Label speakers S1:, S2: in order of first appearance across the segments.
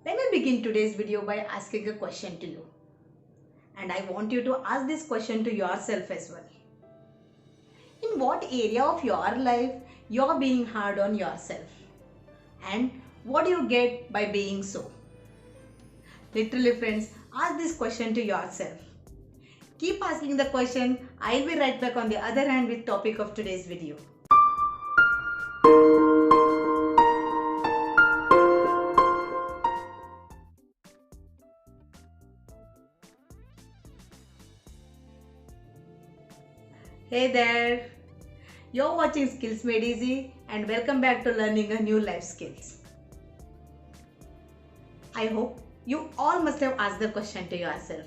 S1: Let me begin today's video by asking a question to you. And I want you to ask this question to yourself as well. In what area of your life you're being hard on yourself? And what do you get by being so? Literally friends, ask this question to yourself. Keep asking the question. I'll be right back on the other hand with topic of today's video. Hey there! You're watching Skills Made Easy and welcome back to learning a new life skills. I hope you all must have asked the question to yourself.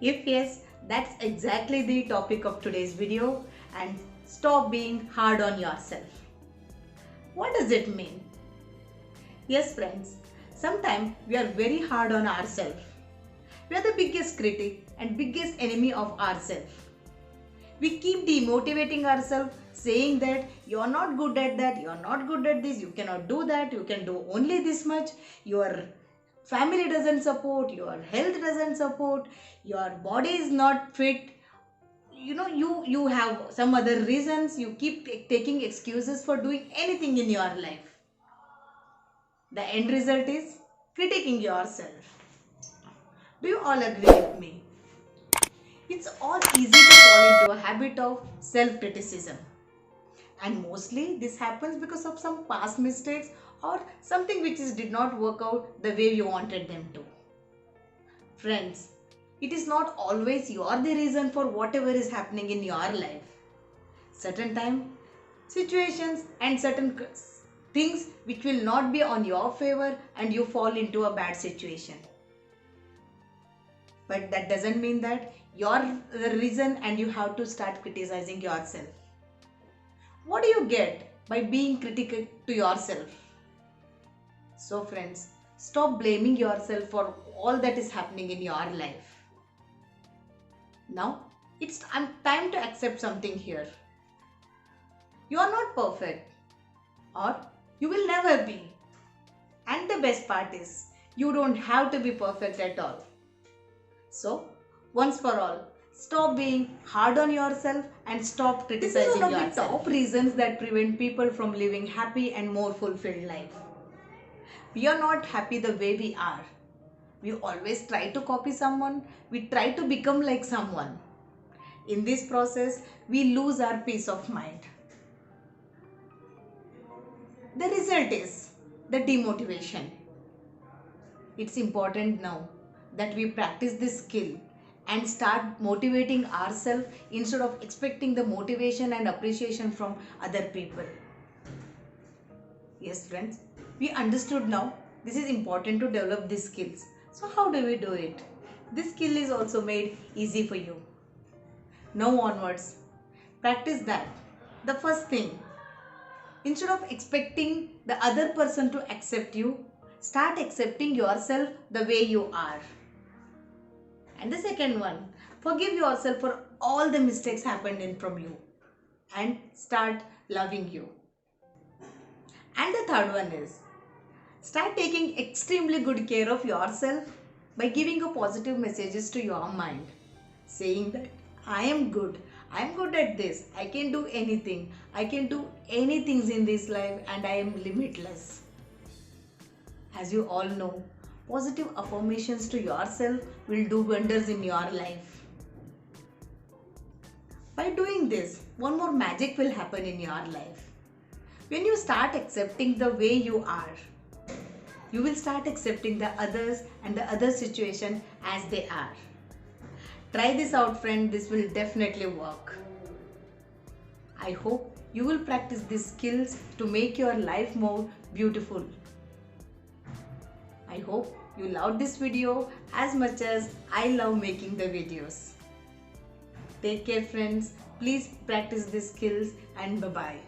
S1: If yes, that's exactly the topic of today's video, and stop being hard on yourself. What does it mean? Yes friends, sometimes we are very hard on ourselves. We are the biggest critic and biggest enemy of ourselves. We keep demotivating ourselves, saying that you're not good at that, you're not good at this, you cannot do that, you can do only this much, your family doesn't support, your health doesn't support, your body is not fit. You have some other reasons, you keep taking excuses for doing anything in your life. The end result is critiquing yourself. Do you all agree with me? It's all easy to fall into a habit of self-criticism. And mostly this happens because of some past mistakes or something which did not work out the way you wanted them to. Friends, it is not always you are the reason for whatever is happening in your life. Certain time, situations and certain things which will not be on your favor and you fall into a bad situation. But that doesn't mean that you're the reason and you have to start criticizing yourself. What do you get by being critical to yourself? So friends, stop blaming yourself for all that is happening in your life. Now, it's time to accept something here. You are not perfect, or you will never be. And the best part is, you don't have to be perfect at all. So, once for all, stop being hard on yourself and stop criticizing yourself. This is one of the top reasons that prevent people from living happy and more fulfilled life. We are not happy the way we are. We always try to copy someone. We try to become like someone. In this process, we lose our peace of mind. The result is the demotivation. It's important now that we practice this skill and start motivating ourselves instead of expecting the motivation and appreciation from other people. Yes friends, we understood now this is important to develop these skills. So how do we do it? This skill is also made easy for you. Now onwards, practice that. The first thing, instead of expecting the other person to accept you, start accepting yourself the way you are. And the second one, forgive yourself for all the mistakes happened from you and start loving you. And the third one is, start taking extremely good care of yourself by giving a positive messages to your mind, saying that I am good at this, I can do anything, I can do anything in this life and I am limitless. As you all know, positive affirmations to yourself will do wonders in your life. By doing this, one more magic will happen in your life. When you start accepting the way you are, you will start accepting the others and the other situation as they are. Try this out friend, this will definitely work. I hope you will practice these skills to make your life more beautiful. I hope you loved this video as much as I love making the videos. Take care friends, please practice these skills and bye-bye.